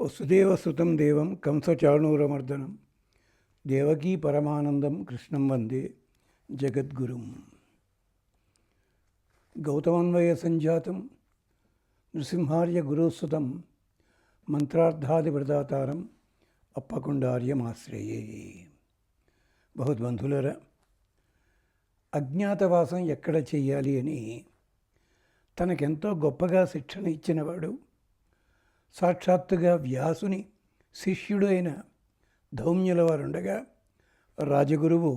వసుదేవసుతం దేవం కంసచాణూరమర్దనం దేవకీ పరమానందం కృష్ణం వందే జగద్గురుం. గౌతమన్వయ సంజాతం నృసింహార్య గురుసుతం మంత్రార్థాదివ్రదాతారం అప్పకుండార్యమాశ్రయే. బహుద్బంధులరా, అజ్ఞాతవాసం ఎక్కడ చెయ్యాలి అని తనకెంతో గొప్పగా శిక్షణ ఇచ్చినవాడు, సాక్షాత్తుగా వ్యాసుని శిష్యుడు అయిన ధౌమ్యుల వారుండగా రాజగురువు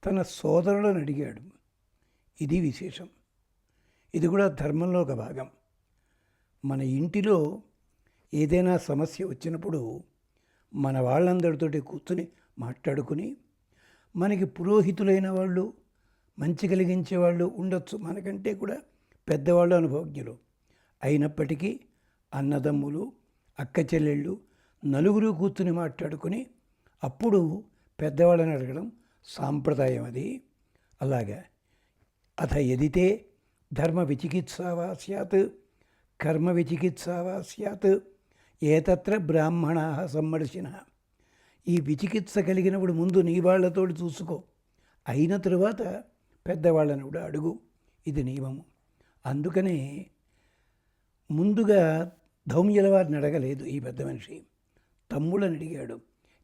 తన సోదరులను అడిగాడు. ఇది విశేషం. ఇది కూడా ధర్మంలో ఒక భాగం. మన ఇంటిలో ఏదైనా సమస్య వచ్చినప్పుడు మన వాళ్ళందరితోటి కూర్చుని మాట్లాడుకుని, మనకి పురోహితులైన వాళ్ళు, మంచి కలిగించే వాళ్ళు ఉండొచ్చు, మనకంటే కూడా పెద్దవాళ్ళు, అనుభవజ్ఞులు. అయినప్పటికీ అన్నదమ్ములు, అక్క చెల్లెళ్ళు నలుగురు కూర్చుని మాట్లాడుకుని అప్పుడు పెద్దవాళ్ళని అడగడం సాంప్రదాయం. అది అలాగా. అథ యదితే ధర్మ విచికిత్సావా స్యాత్ కర్మ విచికిత్సావా స్యాత్ ఏతత్ర బ్రాహ్మణా సమ్మర్శిన. ఈ విచికిత్స కలిగినప్పుడు ముందు నీ వాళ్ళతోటి చూసుకో, అయిన తరువాత పెద్దవాళ్ళని కూడా అడుగు. ఇది నియమము. అందుకనే ముందుగా ధౌమ్యుల వారిని అడగలేదు ఈ పెద్ద మనిషి, తమ్ముళ్ళని అడిగాడు.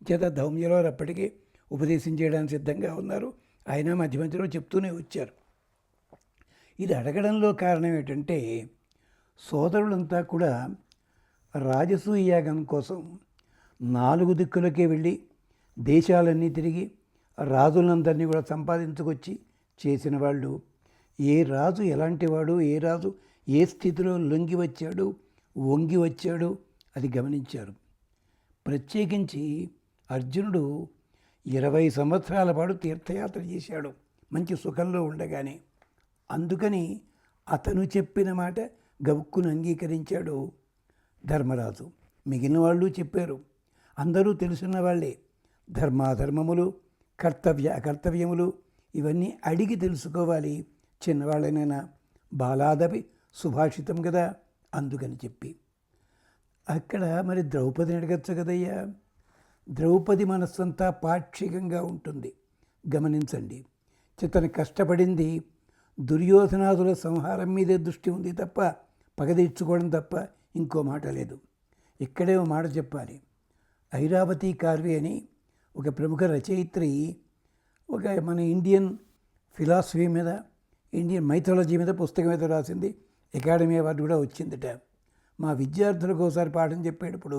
చేత ధౌమ్యుల వారు అప్పటికే ఉపదేశం చేయడానికి సిద్ధంగా ఉన్నారు. ఆయన మధ్య మధ్యలో చెప్తూనే వచ్చారు. ఇది అడగడంలో కారణం ఏంటంటే, సోదరులంతా కూడా రాజసూయ యాగం కోసం 4 దిక్కులకే వెళ్ళి దేశాలన్నీ తిరిగి రాజులందరినీ కూడా సంపాదించుకొచ్చి చేసిన వాళ్ళు. ఏ రాజు ఎలాంటివాడు, ఏ రాజు ఏ స్థితిలో లొంగి వచ్చాడు, వంగి వచ్చాడు, అది గమనించారు. ప్రత్యేకించి అర్జునుడు 20 సంవత్సరాల పాటు తీర్థయాత్ర చేశాడు మంచి సుఖంలో ఉండగానే. అందుకని అతను చెప్పిన మాట గబుక్కును అంగీకరించాడు ధర్మరాజు. మిగిలిన వాళ్ళు చెప్పారు. అందరూ తెలుసున్న వాళ్ళే. ధర్మాధర్మములు, కర్తవ్యములు ఇవన్నీ అడిగి తెలుసుకోవాలి. చిన్నవాళ్ళనైనా బాలాదపి సుభాషితం కదా. అందుకని చెప్పి అక్కడ మరి ద్రౌపదిని అడగచ్చు కదయ్యా. ద్రౌపది మనస్సంతా పాక్షికంగా ఉంటుంది. గమనించండి. తను కష్టపడింది దుర్యోధనాదుల సంహారం మీదే దృష్టి ఉంది తప్ప, పగ తీర్చుకోవడం తప్ప ఇంకో మాట లేదు. ఇక్కడే ఓ మాట చెప్పాలి. ఐరావతి కార్వి అని ఒక ప్రముఖ రచయిత్రి ఒక మన ఇండియన్ ఫిలాసఫీ మీద, ఇండియన్ మైథాలజీ మీద పుస్తకం మీద రాసింది. అకాడమీ అవార్డు కూడా వచ్చిందట. మా విద్యార్థులకు ఒకసారి పాఠం చెప్పేటప్పుడు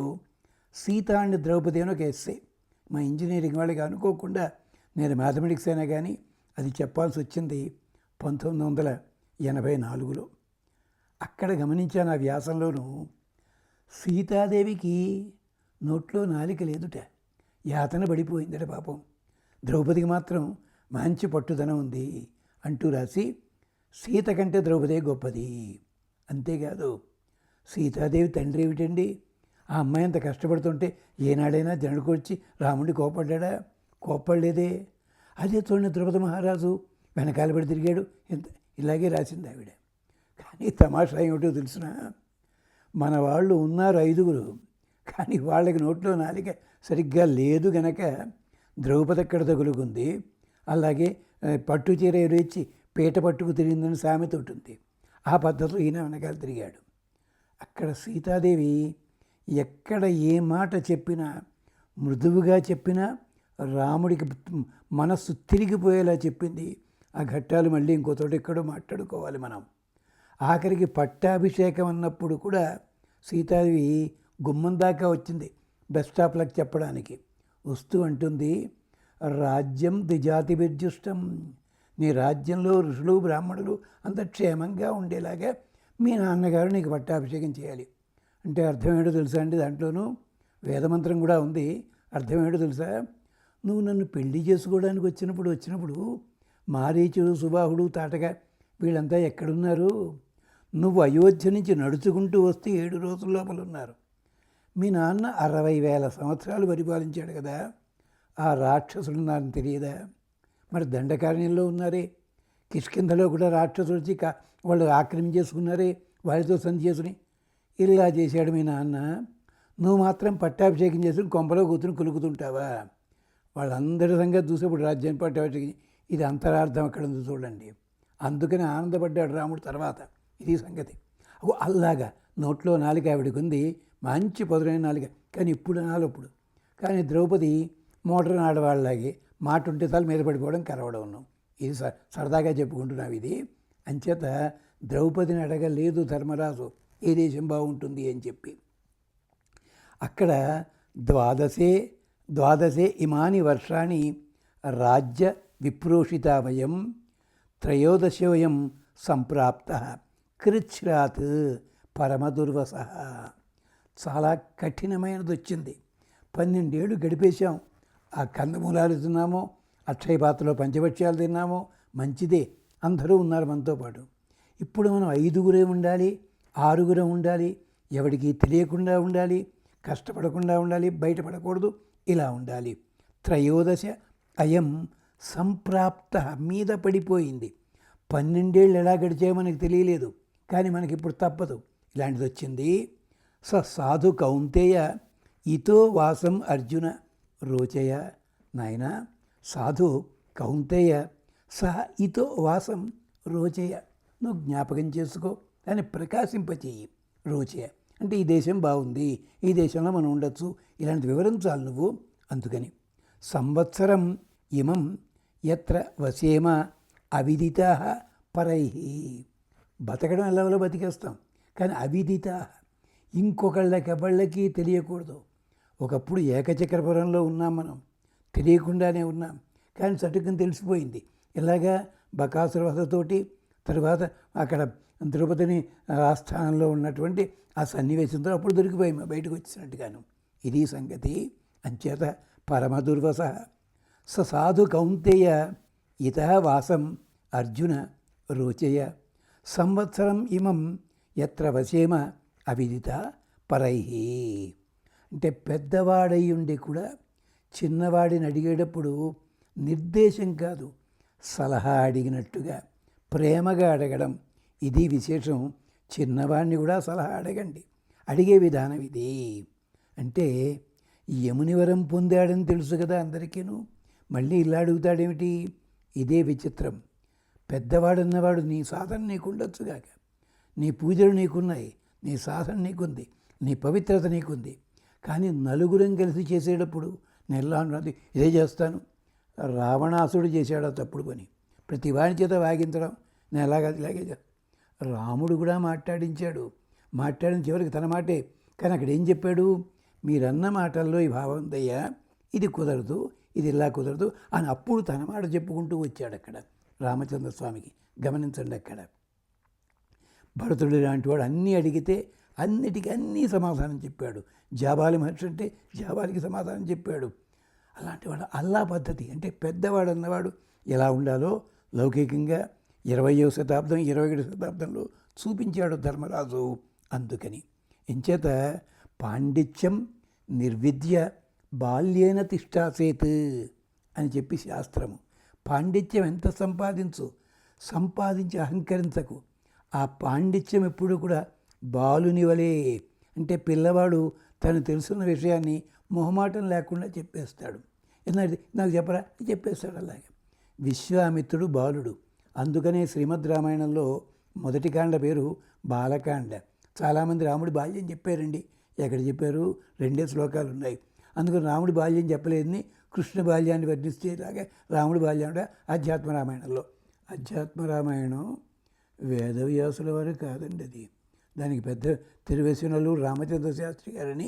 సీత అండ్ ద్రౌపది అని ఒక ఎస్సే, మా ఇంజనీరింగ్ వాళ్ళకి అనుకోకుండా నేను మ్యాథమెటిక్స్ అయినా కానీ అది చెప్పాల్సి వచ్చింది 1984లో. అక్కడ గమనించాను ఆ వ్యాసంలోనూ, సీతాదేవికి నోట్లో నాలిక లేదుట, యాతన పడిపోయిందట పాపం. ద్రౌపదికి మాత్రం మంచి పట్టుదనం ఉంది అంటూ రాసి, సీత కంటే ద్రౌపదే గొప్పది. అంతేకాదు, సీతాదేవి తండ్రి ఏమిటండి, ఆ అమ్మాయి అంత కష్టపడుతుంటే ఏనాడైనా జనకొచ్చి రాముడి కోపడ్డా? కోపడలేదే. అదే చూడండి, ద్రౌపది మహారాజు వెనకాల పడి తిరిగాడు. ఇలాగే రాసింది ఆవిడ. కానీ తమాషా ఏమిటో తెలిసిన, మన వాళ్ళు ఉన్నారు 5గురు, కానీ వాళ్ళకి నోట్లో నాలిక సరిగ్గా లేదు గనక ద్రౌపది ఎక్కడ తగులుకుంది. అలాగే పట్టు చీర ఎరుచి పీట పట్టుకు తిరిగిందని సామెత ఉంటుంది. ఆ పద్ధతిలో ఈయన వెనకాల తిరిగాడు. అక్కడ సీతాదేవి ఎక్కడ ఏ మాట చెప్పినా, మృదువుగా చెప్పినా రాముడికి మనస్సు తిరిగిపోయేలా చెప్పింది. ఆ ఘట్టాలు మళ్ళీ ఇంకో చోట ఎక్కడో మాట్లాడుకోవాలి మనం. ఆఖరికి పట్టాభిషేకం అన్నప్పుడు కూడా సీతాదేవి గుమ్మం దాకా వచ్చింది బస్ స్టాప్లకు చెప్పడానికి. వస్తూ అంటుంది, రాజ్యం ద్విజాతి విర్జుష్టం, నీ రాజ్యంలో ఋషులు బ్రాహ్మణులు అంత క్షేమంగా ఉండేలాగా మీ నాన్నగారు నీకు పట్టాభిషేకం చేయాలి. అంటే అర్థం ఏంటో తెలుసా అండి? దాంట్లోనూ వేదమంత్రం కూడా ఉంది. అర్థం ఏంటో తెలుసా? నువ్వు నన్ను పెళ్లి చేసుకోవడానికి వచ్చినప్పుడు మారీచుడు, సుబాహుడు, తాటక వీళ్ళంతా ఎక్కడున్నారు? నువ్వు అయోధ్య నుంచి నడుచుకుంటూ వస్తే 7 రోజుల లోపల ఉన్నారు. మీ నాన్న 60,000 సంవత్సరాలు పరిపాలించాడు కదా. ఆ రాక్షసులు ఉన్నారని తెలియదా? మరి దండకారణ్యంలో ఉన్నారే, కిష్కింధలో కూడా రాక్షసులు వచ్చి వాళ్ళు ఆక్రమించేసుకున్నారే, వాళ్ళతో సంధి చేసుకుని ఇలా చేశాడు మీ నాన్న. నువ్వు మాత్రం పట్టాభిషేకం చేసుకుని కొంపలో కూతురు కులుకుతుంటావా? వాళ్ళందరి సంగతి చూసేప్పుడు రాజ్యాన్ని పట్టాభిషేకం, ఇది అంతరార్థం అక్కడ ఉంది చూడండి. అందుకని ఆనందపడ్డాడు రాముడు తర్వాత. ఇది సంగతి. అలాగా నోట్లో నాలుక ఆవిడకి ఉంది, మంచి పొదరైన నాలుక, కానీ ఇప్పుడు నాలప్పుడు. కానీ ద్రౌపది మోటార్ ఆడవాళ్ళలాగే మాట ఉంటే తల మీద పడిపోవడం కరవడం ఉన్నాం. ఇది సరదాగా చెప్పుకుంటున్నావు ఇది. అంచేత ద్రౌపదిని అడగలేదు ధర్మరాజు ఏ దేశం బాగుంటుంది అని చెప్పి. అక్కడ ద్వాదశే ఇమాని వర్షాణి రాజ్య విప్రోషితావయం త్రయోదశోయం సంప్రాప్త కృచ్ఛ్రాత్ పరమదుర్వస. చాలా కఠినమైనది వచ్చింది. 12 ఏళ్ళు గడిపేశాం. ఆ కందమూలాలు తిన్నామో, అక్షయపాత్రలో పంచభక్ష్యాలు తిన్నామో, మంచిదే, అందరూ ఉన్నారు మనతో పాటు. ఇప్పుడు మనం 5గురే ఉండాలి, 6గురే ఉండాలి, ఎవరికి తెలియకుండా ఉండాలి, కష్టపడకుండా ఉండాలి, బయటపడకూడదు, ఇలా ఉండాలి. త్రయోదశ అయం సంప్రాప్త మీద పడిపోయింది. 12 ఏళ్ళు ఎలా గడిచాయో మనకు తెలియలేదు, కానీ మనకి ఇప్పుడు తప్పదు, ఇలాంటిది వచ్చింది. సాధు కౌంతేయ ఇతో వాసం అర్జున రోచయ. నాయన సాధు కౌంతేయ సహ ఇతో వాసం రోచయ, నువ్వు జ్ఞాపకం చేసుకో, దాన్ని ప్రకాశింపచేయి. రోచయ అంటే ఈ దేశం బాగుంది, ఈ దేశంలో మనం ఉండొచ్చు, ఇలాంటి వివరించాలి నువ్వు. అందుకని సంవత్సరం ఇమం ఎత్ర వసేమ అవిదిత పరై. బతకడం ఎల్లవలో బతికేస్తాం, కానీ అవిదిత ఇంకొకళ్ళకి తెలియకూడదు. ఒకప్పుడు ఏకచక్రపురంలో ఉన్నాం, మనం తెలియకుండానే ఉన్నాం, కానీ చటుకుని తెలిసిపోయింది. ఇలాగా బకాసుర వధతోటి తర్వాత అక్కడ ద్రౌపదిని ఆస్థానంలో ఉన్నటువంటి ఆ సన్నివేశంతో అప్పుడు దొరికిపోయాము, బయటకు వచ్చేసినట్టుగాను. ఇది సంగతి. అంచేత పరమదుర్వస సాధు కౌంతేయ ఇత వాసం అర్జున రోచయ సంవత్సరం ఇమం ఎత్ర వసేమ అవిదిత పరై. అంటే పెద్దవాడై ఉండి కూడా చిన్నవాడిని అడిగేటప్పుడు నిర్దేశం కాదు, సలహా అడిగినట్టుగా ప్రేమగా అడగడం, ఇది విశేషం. చిన్నవాడిని కూడా సలహా అడగండి, అడిగే విధానం ఇది. అంటే యమునివరం పొందాడని తెలుసు కదా అందరికీను, మళ్ళీ ఇలా అడుగుతాడేమిటి? ఇదే విచిత్రం. పెద్దవాడన్నవాడు నీ సాధన నీకు ఉండొచ్చుగాక, నీ పూజలు నీకున్నాయి, నీ సాధన నీకుంది, నీ పవిత్రత నీకుంది, కానీ నలుగురం కలిసి చేసేటప్పుడు నేను అన్నది ఇదే చేస్తాను. రావణాసుడు చేశాడు తప్పుడు పని, ప్రతి వాడి చేత వాగించడం, నేను ఇలాగే రాముడు కూడా మాట్లాడిన చివరికి తన మాటే. కానీ అక్కడ ఏం చెప్పాడు? మీరన్న మాటల్లో ఈ భావం ఉందయ్యా, ఇది కుదరదు, ఇది ఇలా కుదరదు అని అప్పుడు తన మాట చెప్పుకుంటూ వచ్చాడు అక్కడ రామచంద్రస్వామికి. గమనించండి, అక్కడ భరతుడు లాంటి వాడు అన్నీ అడిగితే అన్నిటికీ అన్నీ సమాధానం చెప్పాడు. జాబాలి మహర్షి అంటే జాబాలికి సమాధానం చెప్పాడు. అలాంటి వాడు అల్లా పద్ధతి అంటే పెద్దవాడు అన్నవాడు ఎలా ఉండాలో లౌకికంగా 20వ శతాబ్దం 21వ శతాబ్దంలో చూపించాడు ధర్మరాజు. అందుకని ఎంచేత పాండిత్యం నిర్విద్య బాల్యేన తిష్టాసేత్ అని చెప్పి శాస్త్రము. పాండిత్యం ఎంత సంపాదించి అహంకరించకు. ఆ పాండిత్యం ఎప్పుడు కూడా బాలుని వలే, అంటే పిల్లవాడు తను తెలుసున్న విషయాన్ని మొహమాటం లేకుండా చెప్పేస్తాడు. ఎందుకంటే నాకు చెప్పరా చెప్పేస్తాడు. అలాగే విశ్వామిత్రుడు బాలుడు. అందుకనే శ్రీమద్ రామాయణంలో మొదటి కాండ పేరు బాలకాండ. చాలామంది రాముడి బాల్యం చెప్పారండి. ఎక్కడ చెప్పారు? 2 శ్లోకాలు ఉన్నాయి. అందుకని రాముడి బాల్యం చెప్పలేదని కృష్ణ బాల్యాన్ని వర్ణిస్తే ఇలాగే రాముడి బాల్యం అంటే అధ్యాత్మరామాయణంలో. అధ్యాత్మరామాయణం వేదవ్యాసుల వారు కాదండి, అది దానికి పెద్ద తిరువెసినలు రామచంద్ర శాస్త్రి గారని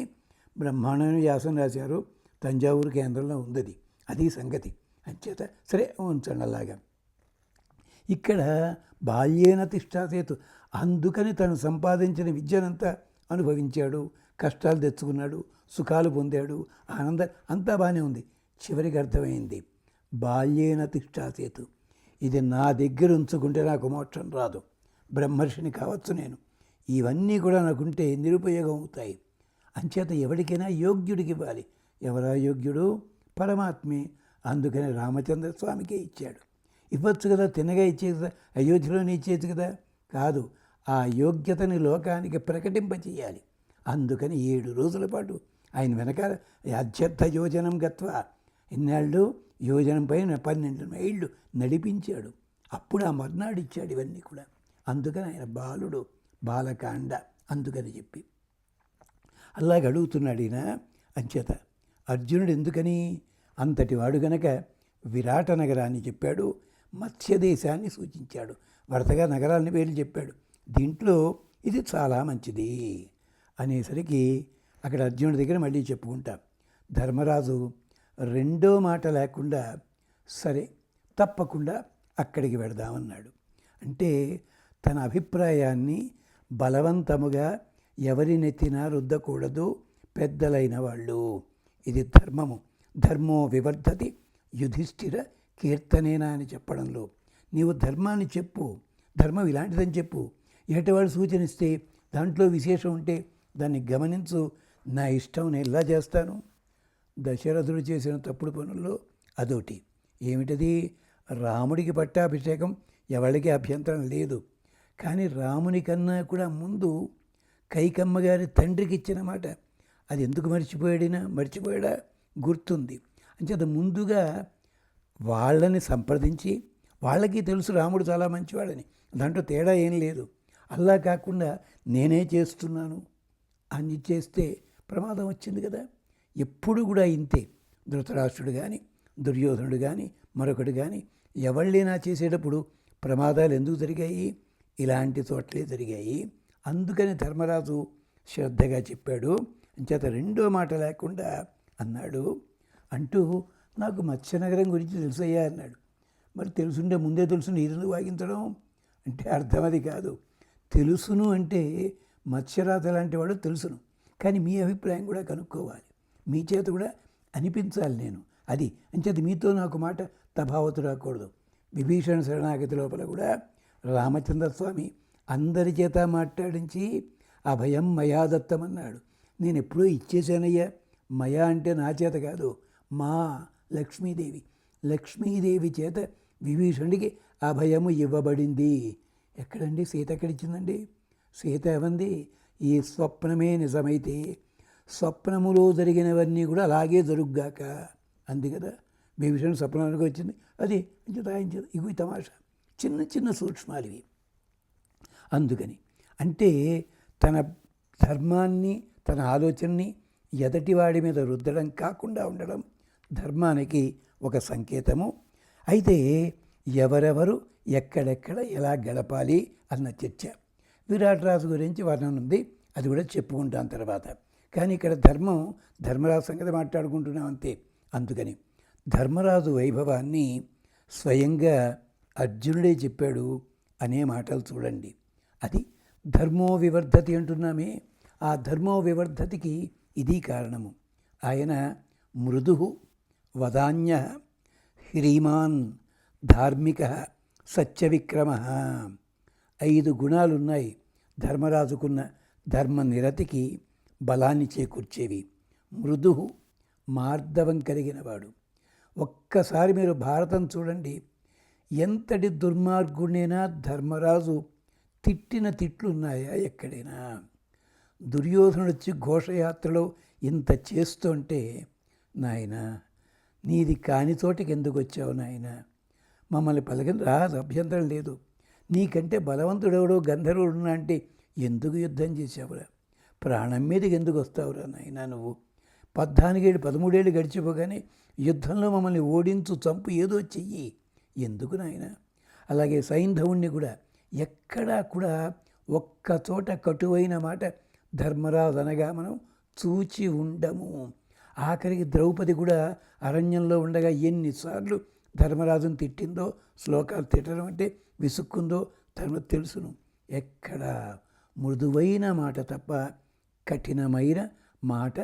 బ్రహ్మాండమైన వ్యాసం రాశారు. తంజావూరు కేంద్రంలో ఉంది అది సంగతి. అంచేత సరే ఉంచండి అలాగా. ఇక్కడ బాల్యేన తిష్టాసేతు, అందుకని తను సంపాదించిన విద్యనంతా అనుభవించాడు, కష్టాలు తెచ్చుకున్నాడు, సుఖాలు పొందాడు, ఆనందం అంతా బాగానే ఉంది. చివరికి అర్థమైంది బాల్యేన తిష్టాసేతు, ఇది నా దగ్గర ఉంచుకుంటే నాకు మోక్షం రాదు, బ్రహ్మర్షిని కావచ్చు నేను, ఇవన్నీ కూడా నాకుంటే నిరుపయోగం అవుతాయి. అంచేత ఎవరికైనా యోగ్యుడికి ఇవ్వాలి. ఎవరా యోగ్యుడు? పరమాత్మే. అందుకని రామచంద్ర స్వామికే ఇచ్చాడు. ఇవ్వచ్చు కదా, తిన్నగా ఇచ్చేది కదా, అయోధ్యలోనే ఇచ్చేది కదా. కాదు, ఆ యోగ్యతని లోకానికి ప్రకటింపచేయాలి. అందుకని 7 రోజుల పాటు ఆయన వెనకాల అధ్యర్థ యోజనం గత్వ ఇన్నాళ్ళు యోజనం పైన 12 మైళ్ళు నడిపించాడు. అప్పుడు ఆ మర్నాడు ఇచ్చాడు ఇవన్నీ కూడా. అందుకని ఆయన బాలుడు, బాలకాండ అందుకని చెప్పి అలాగ అడుగుతున్నాడు ఈయన. అంచేత అర్జునుడు ఎందుకని అంతటి వాడు గనక విరాట నగరాన్ని చెప్పాడు, మత్స్యదేశాన్ని సూచించాడు, వరుసగా నగరాలని పేర్లు చెప్పాడు. దీంట్లో ఇది చాలా మంచిది అనేసరికి అక్కడ అర్జునుడి దగ్గర మళ్ళీ చెప్పుకుంటాం. ధర్మరాజు రెండో మాట లేకుండా సరే తప్పకుండా అక్కడికి వెడదామన్నాడు. అంటే తన అభిప్రాయాన్ని బలవంతముగా ఎవరినెత్తినా రుద్దకూడదు పెద్దలైన వాళ్ళు. ఇది ధర్మము. ధర్మో వివర్ధతి యుధిష్ఠిర కీర్తనేనా అని చెప్పడంలో నీవు ధర్మాన్ని చెప్పు, ధర్మం ఇలాంటిదని చెప్పు. ఎటవాడు సూచన ఇస్తే దాంట్లో విశేషం ఉంటే దాన్ని గమనించు. నా ఇష్టం నేను ఇలా చేస్తాను. దశరథుడు చేసిన తప్పుడు పనుల్లో అదొకటి. ఏమిటది? రాముడికి పట్టాభిషేకం ఎవరికి అభ్యంతరం లేదు. కానీ రాముని కన్నా కూడా ముందు కైకమ్మ గారి తండ్రికి ఇచ్చిన మాట అది ఎందుకు మర్చిపోయాడా? గుర్తుంది. అంచేత ముందుగా వాళ్ళని సంప్రదించి, వాళ్ళకి తెలుసు రాముడు చాలా మంచివాడని, దాంట్లో తేడా ఏం లేదు. అలా కాకుండా నేనే చేస్తున్నాను అని చేస్తే ప్రమాదం వచ్చింది కదా. ఎప్పుడు కూడా ఇంతే. ధృతరాష్ట్రుడు కానీ, దుర్యోధనుడు కానీ, మరొకడు కానీ ఎవళ్ళైనా చేసేటప్పుడు ప్రమాదాలు ఎందుకు జరిగాయి? ఇలాంటి చోట్లే జరిగాయి. అందుకని ధర్మరాజు శ్రద్ధగా చెప్పాడు. అంచేత రెండో మాట లేకుండా అన్నాడు. అంటూ నాకు మత్స్యనగరం గురించి తెలుసయ్యా అన్నాడు. మరి తెలుసుంటే ముందే తెలుసును నీరు వాగించడం అంటే అర్థం అది కాదు. తెలుసును అంటే మత్స్యరాత లాంటి వాడు తెలుసును, కానీ మీ అభిప్రాయం కూడా కనుక్కోవాలి, మీ చేత కూడా అనిపించాలి నేను. అది అంచేత మీతో నాకు మాట తఫావతు రాకూడదు. విభీషణ శరణాగతి లోపల కూడా రామచంద్రస్వామి అందరి చేత మాట్లాడించి అభయం మయాదత్తం అన్నాడు. నేను ఎప్పుడూ ఇచ్చేసానయ్యా. మయా అంటే నా చేత కాదు, మా లక్ష్మీదేవి చేత విభీషణుడికి అభయము ఇవ్వబడింది. ఎక్కడండి? సీత ఎక్కడిచ్చిందండి? సీత ఏమంది? ఈ స్వప్నమే నిజమైతే స్వప్నములో జరిగినవన్నీ కూడా అలాగే జరుగుగాక అంది కదా. విభీషణుడు స్వప్నానికి వచ్చింది, అది రాయించదు. ఇవి తమాషా చిన్న చిన్న సూక్ష్మాలు ఇవి. అందుకని అంటే తన ధర్మాన్ని, తన ఆలోచనని ఎదటివాడి మీద రుద్దడం కాకుండా ఉండడం ధర్మానికి ఒక సంకేతము. అయితే ఎవరెవరు ఎక్కడెక్కడ ఎలా గడపాలి అన్న చర్చ విరాటరాజు గురించి వర్ణన ఉంది, అది కూడా చెప్పుకుంటాం తర్వాత. కానీ ఇక్కడ ధర్మరాజు సంగతి మాట్లాడుకుంటున్నాం అంతే. అందుకని ధర్మరాజు వైభవాన్ని స్వయంగా అర్జునుడే చెప్పాడు అనే మాటలు చూడండి. అది ధర్మో వివర్ధతి అంటున్నామే, ఆ ధర్మో వివర్ధతికి ఇది కారణము. ఆయన మృదు, వదాన్య, హ్రీమాన్, ధార్మిక, సత్యవిక్రమ 5 గుణాలున్నాయి ధర్మరాజుకున్న ధర్మనిరతికి బలాన్ని చేకూర్చేవి. మృదు, మార్దవం కలిగినవాడు. ఒక్కసారి మీరు భారతం చూడండి, ఎంతటి దుర్మార్గుడినైనా ధర్మరాజు తిట్టిన తిట్లున్నాయా ఎక్కడైనా? దుర్యోధనుడు వచ్చి ఘోషయాత్రలో ఇంత చేస్తుంటే, నాయన నీది కాని చోటికి ఎందుకు వచ్చావు నాయన, మమ్మల్ని పలకని రాదు, అభ్యంతరం లేదు, నీకంటే బలవంతుడెవడో గంధర్వుడున్నా అంటే ఎందుకు యుద్ధం చేసావురా, ప్రాణం మీదకి ఎందుకు వస్తావురా నాయన నువ్వు, 13 ఏళ్ళు గడిచిపోగానే యుద్ధంలో మమ్మల్ని ఓడించు, చంపు, ఏదో చెయ్యి, ఎందుకు నాయన. అలాగే సైంధవుణ్ణి కూడా ఎక్కడా కూడా ఒక్కచోట కటువైన మాట ధర్మరాజు అనగా మనం చూచి ఉండము. ఆఖరికి ద్రౌపది కూడా అరణ్యంలో ఉండగా ఎన్నిసార్లు ధర్మరాజును తిట్టిందో, శ్లోకాలు తిట్టడం అంటే విసుక్కుందో తెలుసును. ఎక్కడ మృదువైన మాట తప్ప కఠినమైన మాట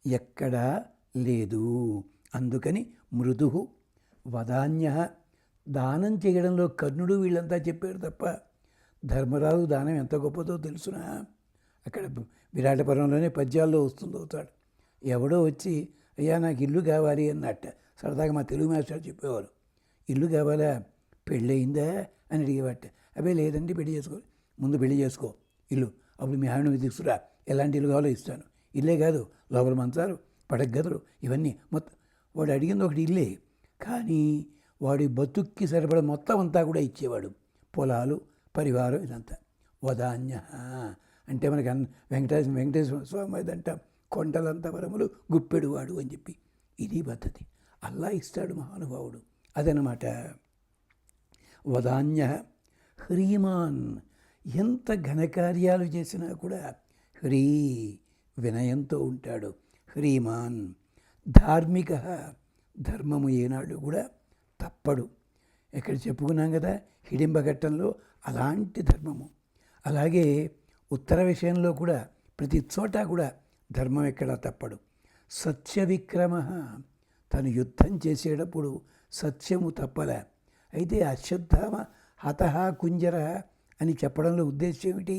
ఎక్కడా లేదు. అందుకని మృదు, వదాన్య, దానం చేయడంలో కర్ణుడు వీళ్ళంతా చెప్పారు తప్ప ధర్మరాజు దానం ఎంత గొప్పదో తెలుసునా. అక్కడ విరాటపురంలోనే పద్యాల్లో అవుతాడు. ఎవడో వచ్చి అయ్యా నాకు ఇల్లు కావాలి అన్నట్ట సరదాగా మా తెలుగు మాస్టర్ చెప్పేవారు. ఇల్లు కావాలా, పెళ్ళయిందా అని అడిగేవాట. అబ్బే లేదండి, ముందు పెళ్లి చేసుకో, ఇల్లు అప్పుడు మీ ఆవిడ తీసుకురా ఎలాంటి ఇల్లు కావాలో ఇస్తాను. ఇల్లే కాదు, లోపల మంచాలు, పడగదులు ఇవన్నీ మొత్తం. వాడు అడిగింది ఒకటి ఇల్లే, కానీ వాడి బతుక్కి సరిపడ మొత్తం అంతా కూడా ఇచ్చేవాడు. పొలాలు, పరివారం, ఇదంతా. వదాన్య అంటే మనకి వెంకటేశ్వర స్వామి అదంట, కొండలంత వరములు గుప్పెడు వాడు అని చెప్పి. ఇది పద్ధతి. అల్లా ఇస్తాడు మహానుభావుడు. అదనమాట. వదాన్య హ్రీమాన్, ఎంత ఘనకార్యాలు చేసినా కూడా హ్రీ వినయంతో ఉంటాడు. హ్రీమాన్ ధార్మిక, ధర్మము ఏనాడు కూడా తప్పడు. ఇక్కడ చెప్పుకున్నాం కదా హిడింబఘట్టంలో అలాంటి ధర్మము. అలాగే ఉత్తర విషయంలో కూడా ప్రతి చోట కూడా ధర్మం ఎక్కడా తప్పడు. సత్యవిక్రమ, తను యుద్ధం చేసేటప్పుడు సత్యము తప్పలే. అయితే అశ్వత్థామ హతః కుంజర అని చెప్పడంలో ఉద్దేశం ఏమిటి?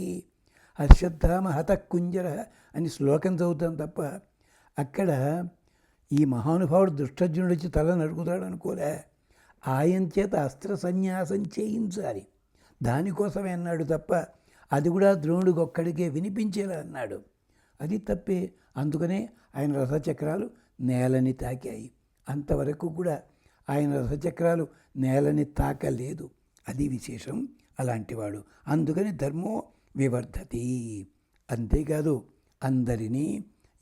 అశ్వత్థామ హత కుంజర అని శ్లోకం చదువుతాం తప్ప అక్కడ ఈ మహానుభావుడు దుష్టజ్ఞుడు వచ్చి తల నరుకుతాడు అనుకోలే. ఆయన చేత అస్త్ర సన్యాసం చేయించాలి, దానికోసమే అన్నాడు తప్ప అది కూడా ద్రోణుడికి ఒక్కడికే వినిపించేలా అన్నాడు. అది తప్పే. అందుకనే ఆయన రథచక్రాలు నేలని తాకాయి. అంతవరకు కూడా ఆయన రథచక్రాలు నేలని తాకలేదు. అది విశేషం. అలాంటివాడు. అందుకని ధర్మో వివర్ధతి. అంతేకాదు అందరినీ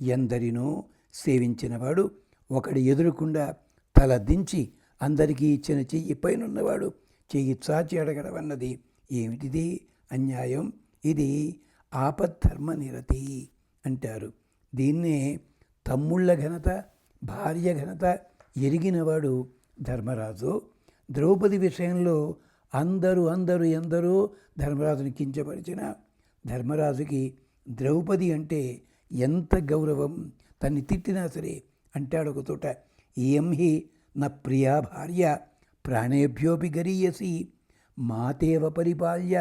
ఎందరినో సేవించినవాడు, ఒకడి ఎదురుకుండా తల దించి అందరికీ ఇచ్చిన చెయ్యి పైనున్నవాడు చెయ్యి చాచి అడగడం అన్నది ఏమిటిది? అన్యాయం. ఇది ఆపద్ధర్మ నిరతి అంటారు. దీన్నే తమ్ముళ్ళ ఘనత, భార్య ఘనత ఎరిగినవాడు ధర్మరాజు. ద్రౌపది విషయంలో అందరూ ఎందరో ధర్మరాజుని కించపరిచిన ధర్మరాజుకి ద్రౌపది అంటే ఎంత గౌరవం. తన్ని తిట్టినా సరే అంటాడు ఒక చోట, ఏం హి నా ప్రియా భార్య ప్రాణేభ్యోపి గరీయసి మాతేవ పరిపాల్య.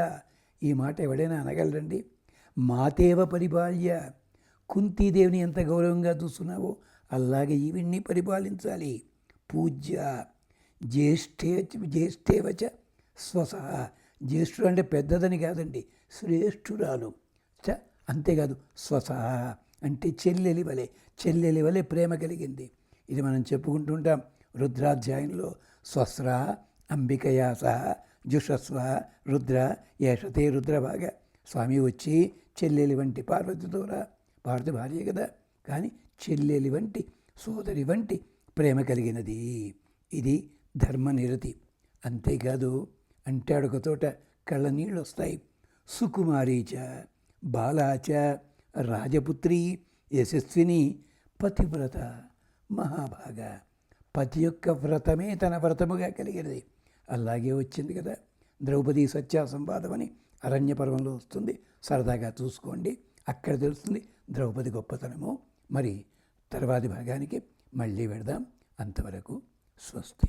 ఈ మాట ఎవడైనా అనగలరండి? మాతేవ పరిపాల్య. కుంతీదేవిని ఎంత గౌరవంగా చూస్తున్నావో అలాగే ఈవిడ్ని పరిపాలించాలి. పూజ్య జ్యేష్ఠేవచ స్వస. జ్యేష్ఠుడు అంటే పెద్దదని కాదండి, శ్రేష్ఠురాలు. అంతేకాదు స్వస అంటే చెల్లెలి వలె ప్రేమ కలిగింది. ఇది మనం చెప్పుకుంటుంటాం రుద్రాధ్యాయంలో. స్వస్ర అంబికయా సహ జుషస్వ రుద్ర ఏషతే రుద్రభాగ. స్వామి వచ్చి చెల్లెలి వంటి పార్వతితోరా, పార్వతి భార్య కదా, కానీ చెల్లెలి వంటి సోదరి వంటి ప్రేమ కలిగినది. ఇది ధర్మనిరతి. అంతేకాదు అంటాడు ఒక చోట, కళ్ళ నీళ్ళు వస్తాయి. సుకుమారీచ బాలాచ రాజపుత్రి యశస్విని పతివ్రత మహాభాగ. పతి యొక్క వ్రతమే తన వ్రతముగా కలిగినది. అలాగే వచ్చింది కదా ద్రౌపది సత్య సంవాదం అని అరణ్య పర్వంలో వస్తుంది. సరదాగా చూసుకోండి, అక్కడ తెలుస్తుంది ద్రౌపది గొప్పతనము. మరి తర్వాతి భాగానికి మళ్ళీ పెడదాం. అంతవరకు స్వస్తి.